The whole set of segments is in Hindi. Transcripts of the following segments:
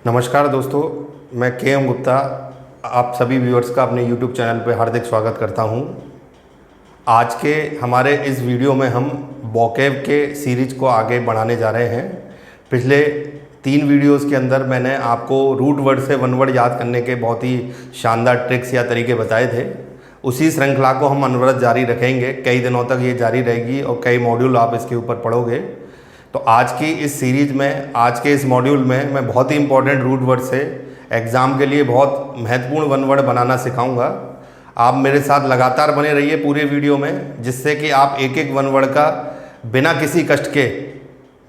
नमस्कार दोस्तों, मैं के गुप्ता आप सभी व्यूअर्स का अपने YouTube चैनल पर हार्दिक स्वागत करता हूं। आज के हमारे इस वीडियो में हम वोकैब के सीरीज़ को आगे बढ़ाने जा रहे हैं। पिछले 3 वीडियोस के अंदर मैंने आपको रूट वर्ड से वन वर्ड याद करने के बहुत ही शानदार ट्रिक्स या तरीके बताए थे। उसी श्रृंखला को हम अनवरत जारी रखेंगे, कई दिनों तक ये जारी रहेगी और कई मॉड्यूल आप इसके ऊपर पढ़ोगे। तो आज की इस सीरीज़ में, आज के इस मॉड्यूल में मैं बहुत ही इंपॉर्टेंट रूट वर्ड से एग्ज़ाम के लिए बहुत महत्वपूर्ण वन वर्ड बनाना सिखाऊंगा। आप मेरे साथ लगातार बने रहिए पूरे वीडियो में, जिससे कि आप एक एक वन वर्ड का बिना किसी कष्ट के,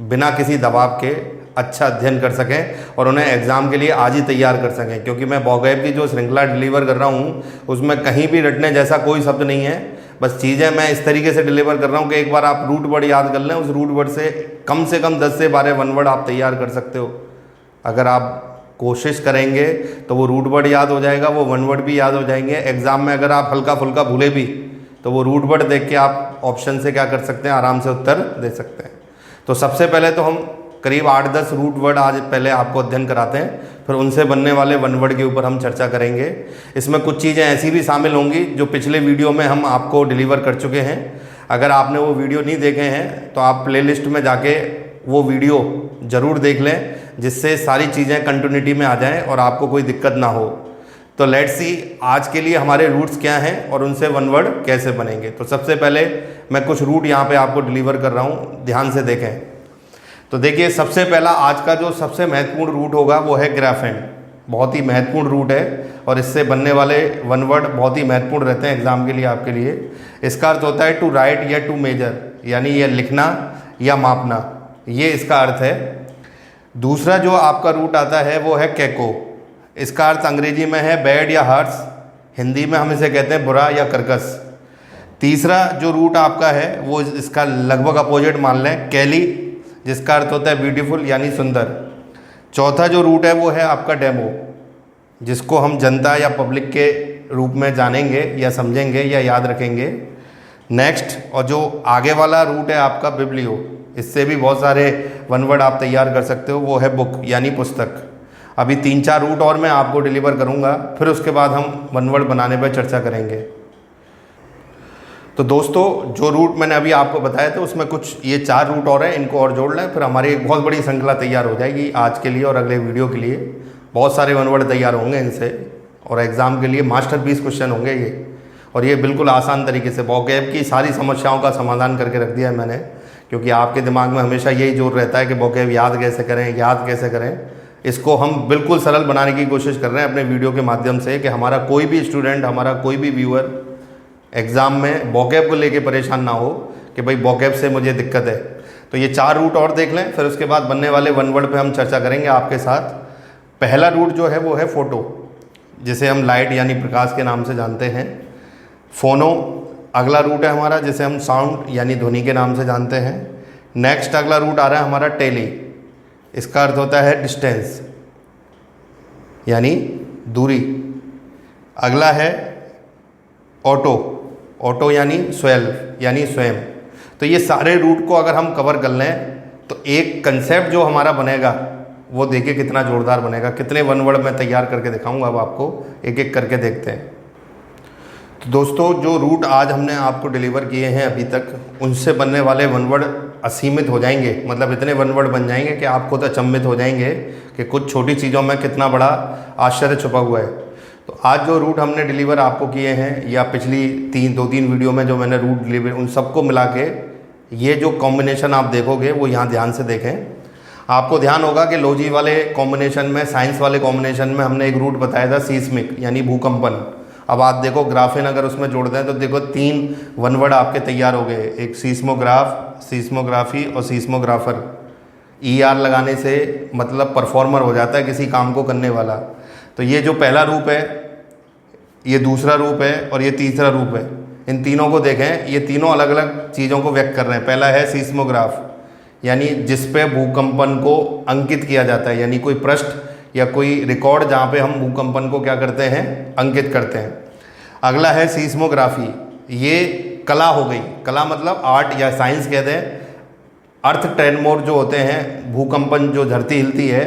बिना किसी दबाव के अच्छा अध्ययन कर सकें और उन्हें एग्ज़ाम के लिए आज ही तैयार कर सकें। क्योंकि मैं वोकैब की जो श्रृंखला डिलीवर कर रहा हूँ उसमें कहीं भी रटने जैसा कोई शब्द नहीं है। बस चीज़ें मैं इस तरीके से डिलीवर कर रहा हूँ कि एक बार आप रूट वर्ड याद कर लें, उस रूट वर्ड से कम 10 से 12 वन वर्ड आप तैयार कर सकते हो। अगर आप कोशिश करेंगे तो वो रूट वर्ड याद हो जाएगा, वो वन वर्ड भी याद हो जाएंगे। एग्ज़ाम में अगर आप हल्का फुल्का भूले भी तो वो रूट वर्ड देख के आप ऑप्शन से क्या कर सकते हैं, आराम से उत्तर दे सकते हैं। तो सबसे पहले तो हम करीब 8-10 रूट वर्ड आज पहले आपको अध्ययन कराते हैं, फिर उनसे बनने वाले वन वर्ड के ऊपर हम चर्चा करेंगे। इसमें कुछ चीज़ें ऐसी भी शामिल होंगी जो पिछले वीडियो में हम आपको डिलीवर कर चुके हैं। अगर आपने वो वीडियो नहीं देखे हैं तो आप प्लेलिस्ट में जाके वो वीडियो ज़रूर देख लें, जिससे सारी चीज़ें कंटिन्यूटी में आ जाएं और आपको कोई दिक्कत ना हो। तो लेट्स सी आज के लिए हमारे रूट्स क्या हैं और उनसे वन वर्ड कैसे बनेंगे। तो सबसे पहले मैं कुछ रूट यहाँ पे आपको डिलीवर कर रहा हूँ, ध्यान से देखें। तो देखिए, सबसे पहला आज का जो सबसे महत्वपूर्ण रूट होगा वो है ग्राफेंड। बहुत ही महत्वपूर्ण रूट है और इससे बनने वाले वन वर्ड बहुत ही महत्वपूर्ण रहते हैं एग्जाम के लिए, आपके लिए। इसका अर्थ होता है टू राइट या टू मेजर, यानी ये लिखना या मापना, ये इसका अर्थ है। दूसरा जो आपका रूट आता है वो है कैको। इसका अर्थ अंग्रेजी में है बैड या हार्श, हिंदी में हम इसे कहते हैं बुरा या कर्कश। तीसरा जो रूट आपका है वो इसका लगभग अपोजिट मान लें, कैली, जिसका अर्थ होता है ब्यूटीफुल यानी सुंदर। चौथा जो रूट है वो है आपका डेमो, जिसको हम जनता या पब्लिक के रूप में जानेंगे या समझेंगे या याद रखेंगे। नेक्स्ट, और जो आगे वाला रूट है आपका बिब्लियो, इससे भी बहुत सारे वन वर्ड आप तैयार कर सकते हो, वो है बुक यानी पुस्तक। अभी 3-4 रूट और मैं आपको डिलीवर करूँगा, फिर उसके बाद हम वन वर्ड बनाने पर चर्चा करेंगे। तो दोस्तों, जो रूट मैंने अभी आपको बताया था उसमें कुछ ये 4 रूट और हैं, इनको और जोड़ लें, फिर हमारी एक बहुत बड़ी श्रृंखला तैयार हो जाएगी आज के लिए और अगले वीडियो के लिए। बहुत सारे वन वर्ड तैयार होंगे इनसे और एग्ज़ाम के लिए मास्टरपीस क्वेश्चन होंगे ये। और ये बिल्कुल आसान तरीके से वोकैब की सारी समस्याओं का समाधान करके रख दिया है मैंने, क्योंकि आपके दिमाग में हमेशा यही जोर रहता है कि वोकैब याद कैसे करें, याद कैसे करें। इसको हम बिल्कुल सरल बनाने की कोशिश कर रहे हैं अपने वीडियो के माध्यम से, कि हमारा कोई भी स्टूडेंट, हमारा कोई भी व्यूअर एग्ज़ाम में वोकैब को लेके परेशान ना हो कि भाई वोकैब से मुझे दिक्कत है। तो ये 4 रूट और देख लें, फिर उसके बाद बनने वाले वन वर्ड पे हम चर्चा करेंगे आपके साथ। पहला रूट जो है वो है फ़ोटो, जिसे हम लाइट यानी प्रकाश के नाम से जानते हैं। फोनो अगला रूट है हमारा, जिसे हम साउंड यानी ध्वनि के नाम से जानते हैं। नेक्स्ट अगला रूट आ रहा है हमारा टेली, इसका अर्थ होता है डिस्टेंस यानी दूरी। अगला है ऑटो, ऑटो यानी सेल्फ यानी स्वयं। तो ये सारे रूट को अगर हम कवर कर लें तो एक कंसेप्ट जो हमारा बनेगा वो देखिए कितना ज़ोरदार बनेगा। कितने वन वर्ड मैं तैयार करके दिखाऊंगा, अब आपको एक एक करके देखते हैं। तो दोस्तों, जो रूट आज हमने आपको डिलीवर किए हैं अभी तक, उनसे बनने वाले वन वर्ड असीमित हो जाएंगे। मतलब इतने वन वर्ड बन जाएंगे कि आप खुद अचंभित हो जाएंगे कि कुछ छोटी चीज़ों में कितना बड़ा आश्चर्य छुपा हुआ है। तो आज जो रूट हमने डिलीवर आपको किए हैं, या पिछली 2-3 वीडियो में जो मैंने रूट डिलीवर, उन सबको मिला के ये जो कॉम्बिनेशन आप देखोगे वो यहाँ ध्यान से देखें। आपको ध्यान होगा कि लॉजी वाले कॉम्बिनेशन में, साइंस वाले कॉम्बिनेशन में हमने एक रूट बताया था सीस्मिक यानी भूकंपन। अब आप देखो ग्राफेन अगर उसमें जोड़ दें तो देखो 3 वन वर्ड आपके तैयार हो गए, एक सीस्मोग्राफ, सीस्मोग्राफी और सीस्मोग्राफर। ER लगाने से मतलब परफॉर्मर हो जाता है, किसी काम को करने वाला। तो ये जो पहला रूप है, ये दूसरा रूप है और ये तीसरा रूप है। इन तीनों को देखें, ये तीनों अलग अलग चीज़ों को व्यक्त कर रहे हैं। पहला है सीस्मोग्राफ, यानी जिस पे भूकंपन को अंकित किया जाता है, यानी कोई पृष्ठ या कोई रिकॉर्ड जहाँ पे हम भूकंपन को क्या करते हैं, अंकित करते हैं। अगला है सीस्मोग्राफी, ये कला हो गई। कला मतलब आर्ट या साइंस कहते हैं। अर्थ ट्रेमोर जो होते हैं, भूकंपन जो धरती हिलती है,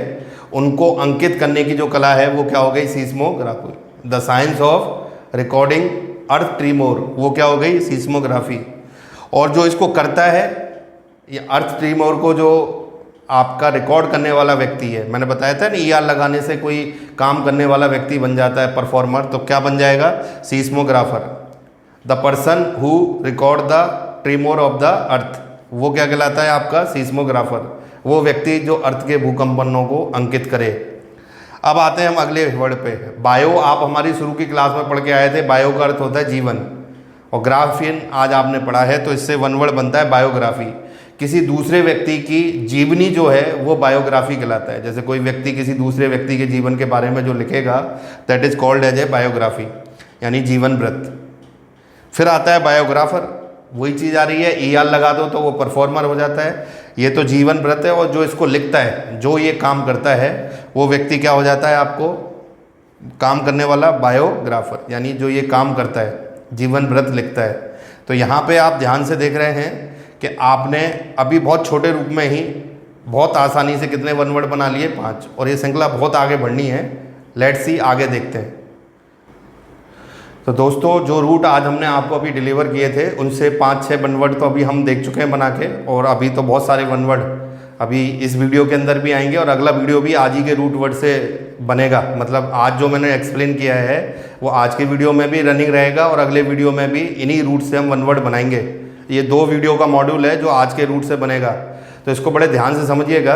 उनको अंकित करने की जो कला है वो क्या हो गई, सीस्मोग्राफी। द साइंस ऑफ रिकॉर्डिंग अर्थ ट्रीमोर, वो क्या हो गई, सीस्मोग्राफी। और जो इसको करता है, ये अर्थ ट्रीमोर को जो आपका रिकॉर्ड करने वाला व्यक्ति है, मैंने बताया था ना ER लगाने से कोई काम करने वाला व्यक्ति बन जाता है परफॉर्मर, तो क्या बन जाएगा, seismographer. The person who record the tremor of the earth, वो क्या कहलाता है आपका, सीस्मोग्राफर। वो व्यक्ति जो अर्थ के भूकंपनों को अंकित करे। अब आते हैं हम अगले वर्ड पे, बायो। आप हमारी शुरू की क्लास में पढ़ के आए थे, बायो का अर्थ होता है जीवन, और ग्राफियन आज आपने पढ़ा है, तो इससे वन वर्ड बनता है बायोग्राफी। किसी दूसरे व्यक्ति की जीवनी जो है वो बायोग्राफी कहलाता है। जैसे कोई व्यक्ति किसी दूसरे व्यक्ति के जीवन के बारे में जो लिखेगा, that is called as a biography, यानी जीवन वृत्त। फिर आता है बायोग्राफर, वही चीज़ आ रही है, ER लगा दो तो वो परफॉर्मर हो जाता है। ये तो जीवन वृत्त है, और जो इसको लिखता है, जो ये काम करता है, वो व्यक्ति क्या हो जाता है, आपको काम करने वाला बायोग्राफर, यानी जो ये काम करता है, जीवन वृत्त लिखता है। तो यहाँ पे आप ध्यान से देख रहे हैं कि आपने अभी बहुत छोटे रूप में ही बहुत आसानी से कितने वन वर्ड बना लिए, 5, और ये श्रृंखला बहुत आगे बढ़नी है। लेट्स सी, आगे देखते हैं। तो दोस्तों, जो रूट आज हमने आपको अभी डिलीवर किए थे, उनसे 5-6 वन वर्ड तो अभी हम देख चुके हैं बना के, और अभी तो बहुत सारे वन वर्ड अभी इस वीडियो के अंदर भी आएंगे, और अगला वीडियो भी आज ही के रूट वर्ड से बनेगा। मतलब आज जो मैंने एक्सप्लेन किया है वो आज के वीडियो में भी रनिंग रहेगा, और अगले वीडियो में भी इन्हीं रूट से हम वन वर्ड बनाएंगे। ये 2 वीडियो का मॉड्यूल है जो आज के रूट से बनेगा, तो इसको बड़े ध्यान से समझिएगा।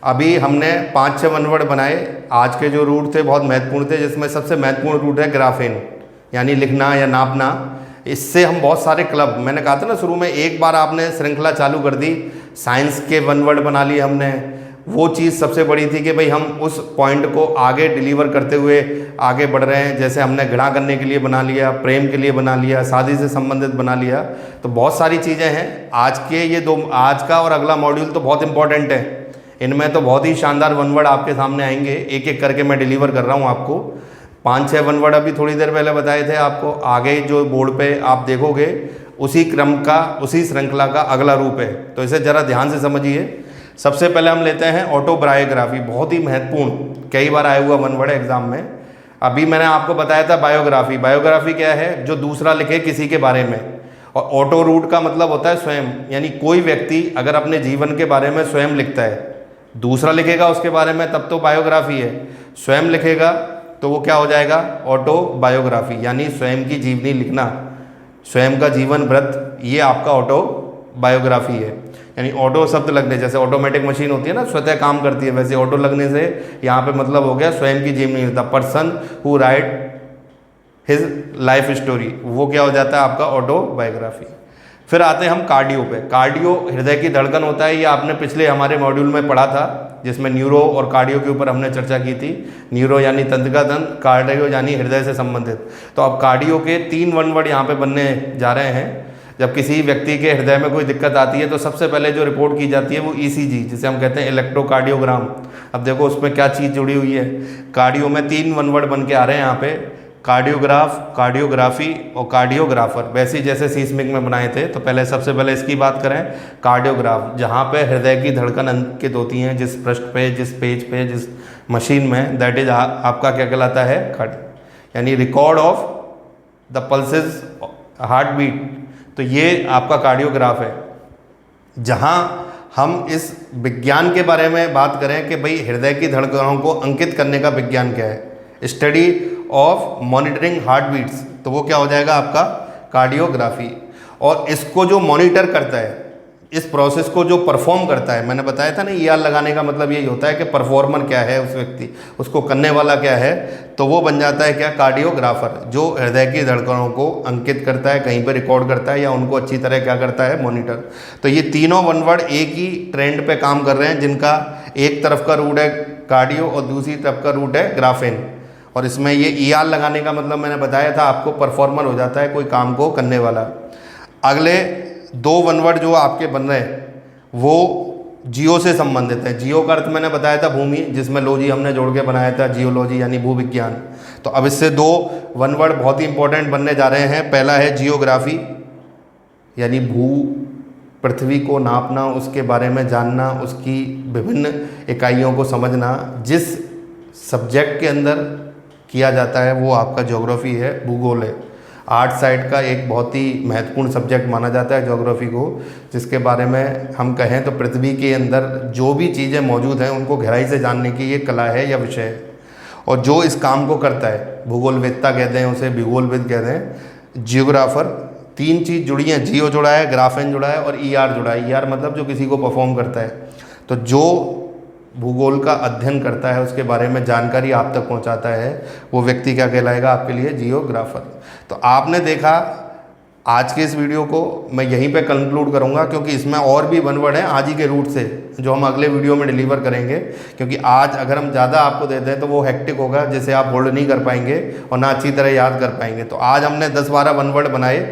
अभी हमने 5-6 वन वर्ड बनाए। आज के जो रूट थे बहुत महत्वपूर्ण थे, जिसमें सबसे महत्वपूर्ण रूट है ग्राफेन, यानी लिखना या नापना। इससे हम बहुत सारे क्लब, मैंने कहा था ना शुरू में, एक बार आपने श्रृंखला चालू कर दी, साइंस के वन वर्ड बना लिए हमने, वो चीज़ सबसे बड़ी थी कि भाई हम उस पॉइंट को आगे डिलीवर करते हुए आगे बढ़ रहे हैं। जैसे हमने घृणा करने के लिए बना लिया, प्रेम के लिए बना लिया, शादी से संबंधित बना लिया, तो बहुत सारी चीज़ें हैं। आज के ये 2, आज का और अगला मॉड्यूल तो बहुत इंपॉर्टेंट है। इनमें तो बहुत ही शानदार वन वर्ड आपके सामने आएंगे, एक एक करके मैं डिलीवर कर रहा हूँ आपको। 5-6 वन वर्ड अभी थोड़ी देर पहले बताए थे आपको, आगे जो बोर्ड पे आप देखोगे उसी क्रम का, उसी श्रृंखला का अगला रूप है। तो इसे ज़रा ध्यान से समझिए। सबसे पहले हम लेते हैं ऑटोबायोग्राफी, बहुत ही महत्वपूर्ण, कई बार आया हुआ वन वर्ड एग्जाम में। अभी मैंने आपको बताया था बायोग्राफी। बायोग्राफी क्या है, जो दूसरा लिखे किसी के बारे में। और ऑटो रूट का मतलब होता है स्वयं, यानी कोई व्यक्ति अगर अपने जीवन के बारे में स्वयं लिखता है, दूसरा लिखेगा उसके बारे में तब तो बायोग्राफी है, स्वयं लिखेगा तो वो क्या हो जाएगा, ऑटोबायोग्राफी, यानी स्वयं की जीवनी लिखना, स्वयं का जीवन वृत्त, ये आपका ऑटोबायोग्राफी है। यानी ऑटो शब्द लगने, जैसे ऑटोमेटिक मशीन होती है ना, स्वतः काम करती है, वैसे ऑटो लगने से यहाँ पे मतलब हो गया स्वयं की जीवनी। The person who right his life story, वो क्या हो जाता है आपका ऑटोबायोग्राफी। फिर आते हैं हम कार्डियो पे। कार्डियो हृदय की धड़कन होता है, ये आपने पिछले हमारे मॉड्यूल में पढ़ा था, जिसमें न्यूरो और कार्डियो के ऊपर हमने चर्चा की थी। न्यूरो यानी तंत्रिका तंत्र, कार्डियो यानी हृदय से संबंधित। तो अब कार्डियो के 3 वन वर्ड यहाँ पे बनने जा रहे हैं। जब किसी व्यक्ति के हृदय में कोई दिक्कत आती है तो सबसे पहले जो रिपोर्ट की जाती है वो ECG, जिसे हम कहते हैं इलेक्ट्रोकार्डियोग्राम। अब देखो उसमें क्या चीज़ जुड़ी हुई है। कार्डियो में 3 वन वर्ड बन के आ रहे हैं यहाँ पे, कार्डियोग्राफ, कार्डियोग्राफी और कार्डियोग्राफर, वैसे ही जैसे सीस्मिक में बनाए थे। तो पहले सबसे पहले इसकी बात करें, कार्डियोग्राफ, जहाँ पे हृदय की धड़कन अंकित होती हैं, जिस पृष्ठ पे, जिस पेज पे, जिस मशीन में, दैट इज आपका क्या कहलाता है, यानी record of the pulses, heart beat. तो ये आपका कार्डियोग्राफ है, जहाँ हम इस विज्ञान के बारे में बात करें कि भाई हृदय की धड़कनों को अंकित करने का विज्ञान क्या है, study of monitoring heart beats, तो वो क्या हो जाएगा आपका कार्डियोग्राफी। और इसको जो मॉनिटर करता है, इस प्रोसेस को जो परफॉर्म करता है, मैंने बताया था ना, ER लगाने का मतलब यही होता है कि परफॉर्मर क्या है उस व्यक्ति, उसको करने वाला क्या है, तो वो बन जाता है क्या, कार्डियोग्राफर, जो हृदय की धड़कनों को अंकित करता है, कहीं पर रिकॉर्ड करता है या उनको अच्छी तरह क्या करता है, मॉनिटर। तो ये तीनों वन वर्ड एक ही ट्रेंड पे काम कर रहे हैं, जिनका एक तरफ का रूट है कार्डियो और दूसरी तरफ का रूट है ग्राफेन। और इसमें ये ER लगाने का मतलब मैंने बताया था आपको, परफॉर्मर हो जाता है, कोई काम को करने वाला। अगले 2 वन वर्ड जो आपके बन रहे हैं वो जियो से संबंधित है। जियो का अर्थ मैंने बताया था भूमि, जिसमें लॉजी हमने जोड़ के बनाया था, जियोलॉजी यानी भूविज्ञान। तो अब इससे 2 वन वर्ड बहुत ही इंपॉर्टेंट बनने जा रहे हैं। पहला है जियोग्राफी, यानी भू पृथ्वी को नापना, उसके बारे में जानना, उसकी विभिन्न इकाइयों को समझना, जिस सब्जेक्ट के अंदर किया जाता है वो आपका ज्योग्राफी है, भूगोल है। आर्ट साइड का एक बहुत ही महत्वपूर्ण सब्जेक्ट माना जाता है ज्योग्राफी को, जिसके बारे में हम कहें तो पृथ्वी के अंदर जो भी चीज़ें मौजूद हैं उनको गहराई से जानने की ये कला है या विषय है। और जो इस काम को करता है, भूगोलवेत्ता कहते हैं उसे, भूगोलविद कहते हैं, जियोग्राफर। 3 चीज़ जुड़ी हैं, जियो जुड़ा है, ग्राफेन जुड़ा है और ईआर जुड़ा है। ईआर मतलब जो किसी को परफॉर्म करता है। तो जो भूगोल का अध्ययन करता है, उसके बारे में जानकारी आप तक पहुंचाता है, वो व्यक्ति क्या कहलाएगा आपके लिए? जियोग्राफर। तो आपने देखा आज के इस वीडियो को मैं यहीं पे कंक्लूड करूंगा, क्योंकि इसमें और भी वन वर्ड हैं आज ही के रूट से जो हम अगले वीडियो में डिलीवर करेंगे। क्योंकि आज अगर हम ज़्यादा आपको देते हैं तो वो हेक्टिक होगा, जिसे आप होल्ड नहीं कर पाएंगे और ना अच्छी तरह याद कर पाएंगे। तो आज हमने 10-12 वन वर्ड बनाए।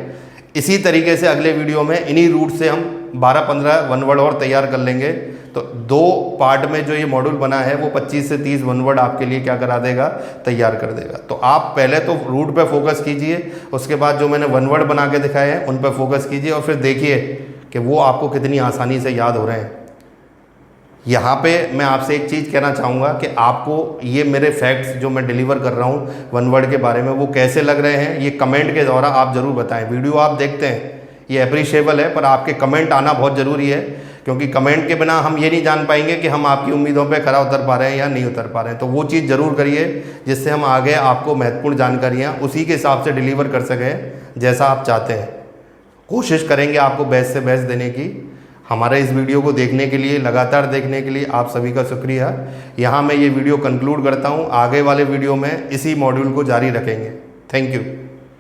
इसी तरीके से अगले वीडियो में इन्हीं रूट से हम 12-15 वन वर्ड और तैयार कर लेंगे। तो 2 पार्ट में जो ये मॉड्यूल बना है वो 25 से 30 वन वर्ड आपके लिए क्या करा देगा? तैयार कर देगा। तो आप पहले तो रूट पे फोकस कीजिए, उसके बाद जो मैंने वन वर्ड बना के दिखाए हैं उन पे फोकस कीजिए और फिर देखिए कि वो आपको कितनी आसानी से याद हो रहे हैं। यहाँ पे मैं आपसे एक चीज़ कहना चाहूँगा कि आपको ये मेरे फैक्ट्स जो मैं डिलीवर कर रहा हूँ वन वर्ड के बारे में वो कैसे लग रहे हैं, ये कमेंट के द्वारा आप ज़रूर बताएं। वीडियो आप देखते हैं ये अप्रिशिएबल है, पर आपके कमेंट आना बहुत ज़रूरी है, क्योंकि कमेंट के बिना हम ये नहीं जान पाएंगे कि हम आपकी उम्मीदों पे खरा उतर पा रहे हैं या नहीं उतर पा रहे हैं। तो वो चीज़ ज़रूर करिए जिससे हम आगे आपको महत्वपूर्ण जानकारियाँ उसी के हिसाब से डिलीवर कर सकें जैसा आप चाहते हैं। कोशिश करेंगे आपको बेस्ट से बेस्ट देने की। हमारे इस वीडियो को देखने के लिए, लगातार देखने के लिए आप सभी का शुक्रिया। यहाँ मैं ये वीडियो कंक्लूड करता हूँ। आगे वाले वीडियो में इसी मॉड्यूल को जारी रखेंगे। Thank you.